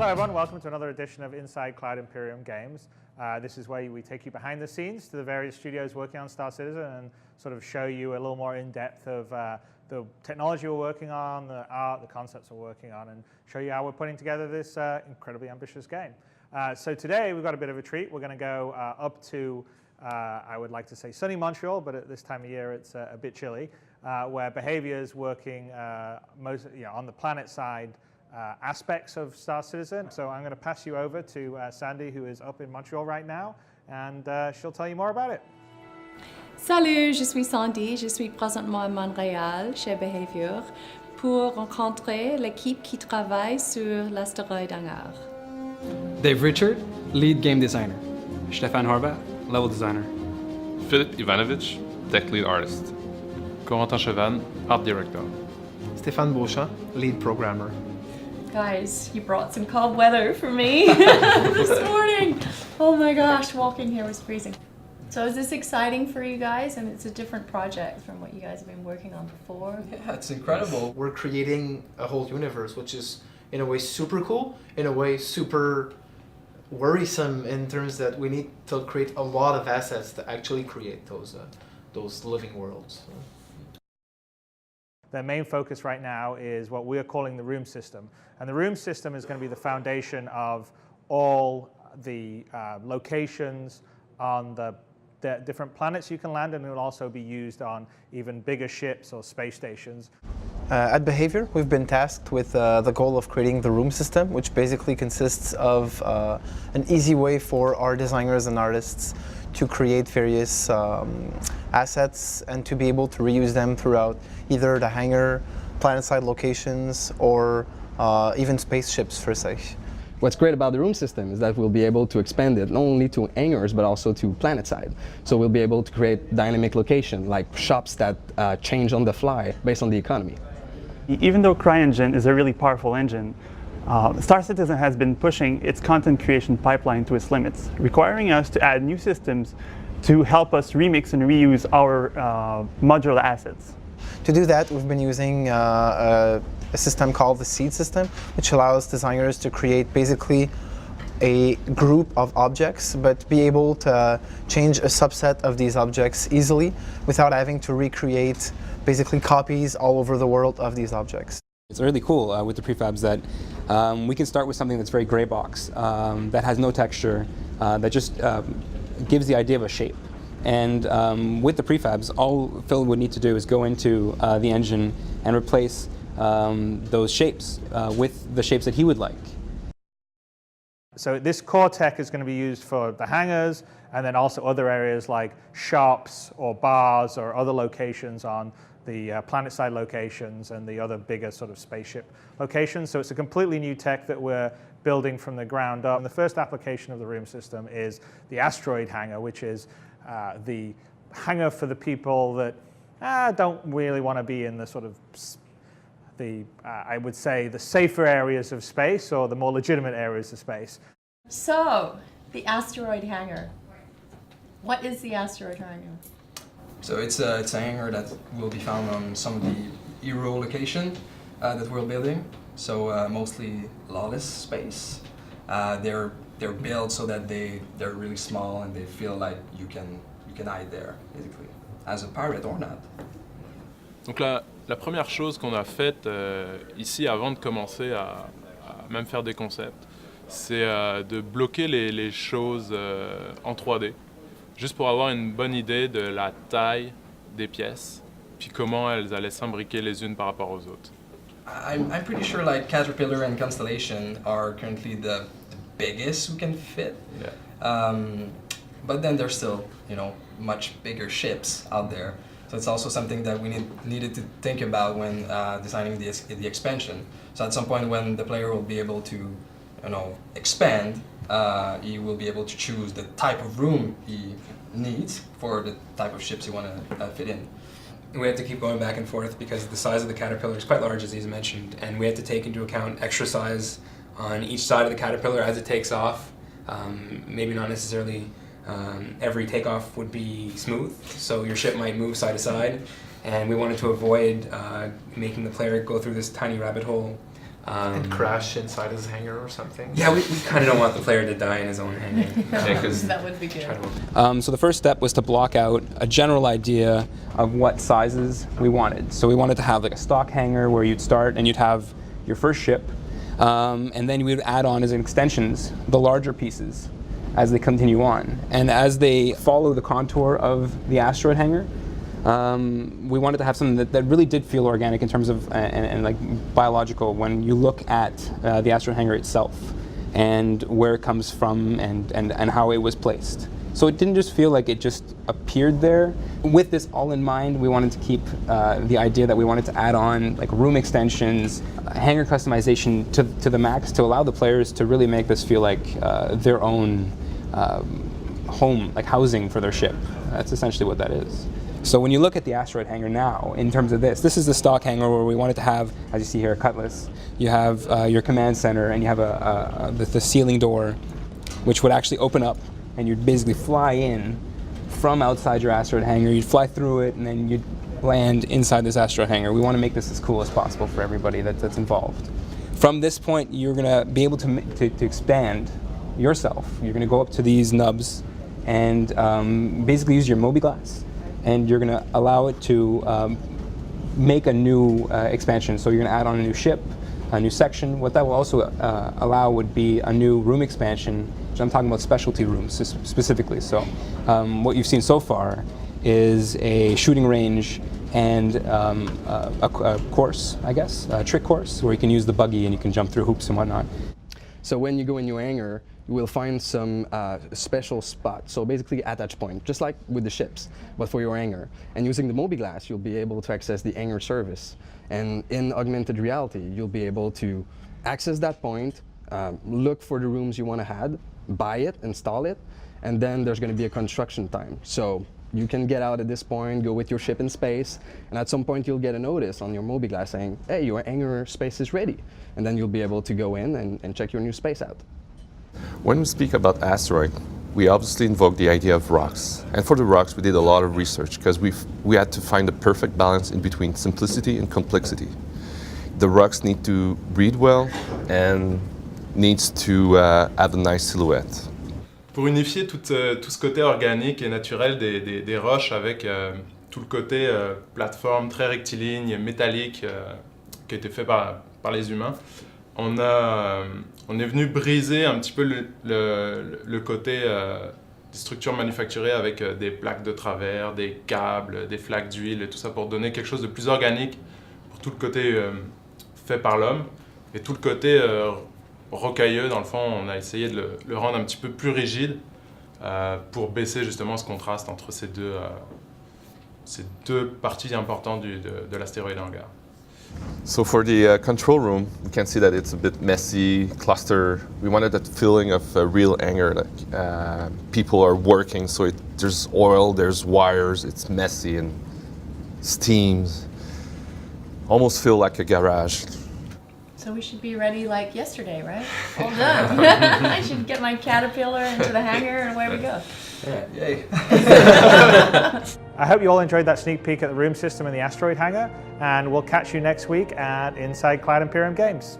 Hello everyone, welcome to another edition of Inside Cloud Imperium Games. This is where we take you behind the scenes to the various studios working on Star Citizen and sort of show you a little more in depth of the technology we're working on, the art, the concepts we're working on, and show you how we're putting together this incredibly ambitious game. So today we've got a bit of a treat. We're going to go up to, I would like to say sunny Montreal, but at this time of year it's a bit chilly, where Behavior is working on the planet side aspects of Star Citizen. So I'm going to pass you over to Sandy, who is up in Montreal right now, and she'll tell you more about it. Salut, je suis Sandy, je suis présentement à Montréal chez Behavior pour rencontrer l'équipe qui travaille sur l'astéroïde hangar. Dave Richard, lead game designer. Stefan Horvath, level designer. Philip Ivanovich, tech lead artist. Corentin Chevan, art director. Stéphane Beauchamp, lead programmer. Guys, you brought some cold weather for me this morning. Oh my gosh, walking here was freezing. So is this exciting for you guys? And it's a different project from what you guys have been working on before. Yeah, it's incredible. We're creating a whole universe, which is in a way super cool, in a way super worrisome in terms that we need to create a lot of assets to actually create those living worlds. Their main focus right now is what we're calling the room system. And the room system is going to be the foundation of all the locations on the different planets you can land, and it will also be used on even bigger ships or space stations. At Behavior, we've been tasked with the goal of creating the room system, which basically consists of an easy way for our designers and artists to create various assets and to be able to reuse them throughout either the hangar, planet-side locations, or even spaceships per se. What's great about the room system is that we'll be able to expand it not only to hangars but also to planet side. So we'll be able to create dynamic location like shops that change on the fly based on the economy. Even though CryEngine is a really powerful engine, Star Citizen has been pushing its content creation pipeline to its limits, requiring us to add new systems to help us remix and reuse our modular assets. To do that, we've been using a system called the seed system, which allows designers to create basically a group of objects, but be able to change a subset of these objects easily without having to recreate basically copies all over the world of these objects. It's really cool with the prefabs that we can start with something that's very gray box, that has no texture, that just gives the idea of a shape. And with the prefabs, all Phil would need to do is go into the engine and replace those shapes with the shapes that he would like. So this core tech is going to be used for the hangars and then also other areas like shops or bars or other locations on the planet-side locations and the other bigger sort of spaceship locations. So it's a completely new tech that we're building from the ground up. And the first application of the room system is the Asteroïde hangar, which is the hangar for the people that don't really want to be in the sort of I would say the safer areas of space or the more legitimate areas of space. So, the asteroid hangar. What is the asteroid hangar? So it's a hangar that will be found on some of the Euro location that we're building. So mostly lawless space. They're built so that they're really small and they feel like you can hide there, basically, as a pirate or not. Donc la première chose qu'on a faite ici avant de commencer à même faire des concepts, c'est de bloquer les choses en 3D, juste pour avoir une bonne idée de la taille des pièces, puis comment elles allaient s'imbriquer les unes par rapport aux autres. I'm pretty sure like Caterpillar and Constellation are currently the biggest we can fit. Yeah. But then there's still, much bigger ships out there. So it's also something that we needed to think about when designing the expansion. So at some point when the player will be able to, expand, he will be able to choose the type of room he needs for the type of ships he want to fit in. We have to keep going back and forth because the size of the Caterpillar is quite large, as he's mentioned, and we have to take into account extra size on each side of the Caterpillar as it takes off. Maybe not necessarily every takeoff would be smooth, so your ship might move side to side, and we wanted to avoid making the player go through this tiny rabbit hole And crash inside his hangar or something? Yeah, we kind of don't want the player to die in his own hangar. That would be good. So the first step was to block out a general idea of what sizes we wanted. So we wanted to have like a stock hangar where you'd start and you'd have your first ship, and then we would add on as extensions the larger pieces as they continue on. And as they follow the contour of the asteroid hangar, we wanted to have something that really did feel organic in terms of and like biological when you look at the asteroid hangar itself and where it comes from and how it was placed. So it didn't just feel like it just appeared there. With this all in mind, we wanted to keep the idea that we wanted to add on like room extensions, hangar customization to the max to allow the players to really make this feel like their own home, like housing for their ship. That's essentially what that is. So when you look at the asteroid hangar now, in terms of this is the stock hangar where we wanted to have, as you see here, a cutlass. You have your command center, and you have the ceiling door, which would actually open up, and you'd basically fly in from outside your asteroid hangar. You'd fly through it, and then you'd land inside this asteroid hangar. We want to make this as cool as possible for everybody that's involved. From this point, you're going to be able to expand yourself. You're going to go up to these nubs and basically use your mobi-glass. And you're going to allow it to make a new expansion. So you're going to add on a new ship, a new section. What that will also allow would be a new room expansion, which I'm talking about specialty rooms specifically. So what you've seen so far is a shooting range and a course, I guess, a trick course, where you can use the buggy and you can jump through hoops and whatnot. So when you go in your hangar, you will find some special spots, so basically attach point, just like with the ships, but for your hangar. And using the mobi-glass, you'll be able to access the hangar service. And in augmented reality, you'll be able to access that point, look for the rooms you want to add, buy it, install it, and then there's going to be a construction time. So you can get out at this point, go with your ship in space, and at some point you'll get a notice on your mobi-glass saying, hey, your hangar space is ready. And then you'll be able to go in and check your new space out. When we speak about asteroid, we obviously invoke the idea of rocks. And for the rocks, we did a lot of research because we had to find the perfect balance in between simplicity and complexity. The rocks need to breathe well and needs to have a nice silhouette. Pour unifier tout ce côté organique et naturel des roches avec tout le côté plateforme très rectiligne, métallique qui a été fait par les humains, on est venu briser un petit peu le côté des structures manufacturées avec des plaques de travers, des câbles, des flaques d'huile et tout ça pour donner quelque chose de plus organique pour tout le côté fait par l'homme. Et tout le côté rocailleux, dans le fond, on a essayé de le rendre un petit peu plus rigide pour baisser justement ce contraste entre ces deux parties importantes de l'astéroïde hangar. So for the control room, you can see that it's a bit messy, cluster. We wanted that feeling of a real hangar, like people are working, so there's oil, there's wires, it's messy and steams. Almost feel like a garage. So we should be ready like yesterday, right? All done. I should get my caterpillar into the hangar and away we go. Yeah, yay. I hope you all enjoyed that sneak peek at the room system in the asteroid hangar, and we'll catch you next week at Inside Cloud Imperium Games.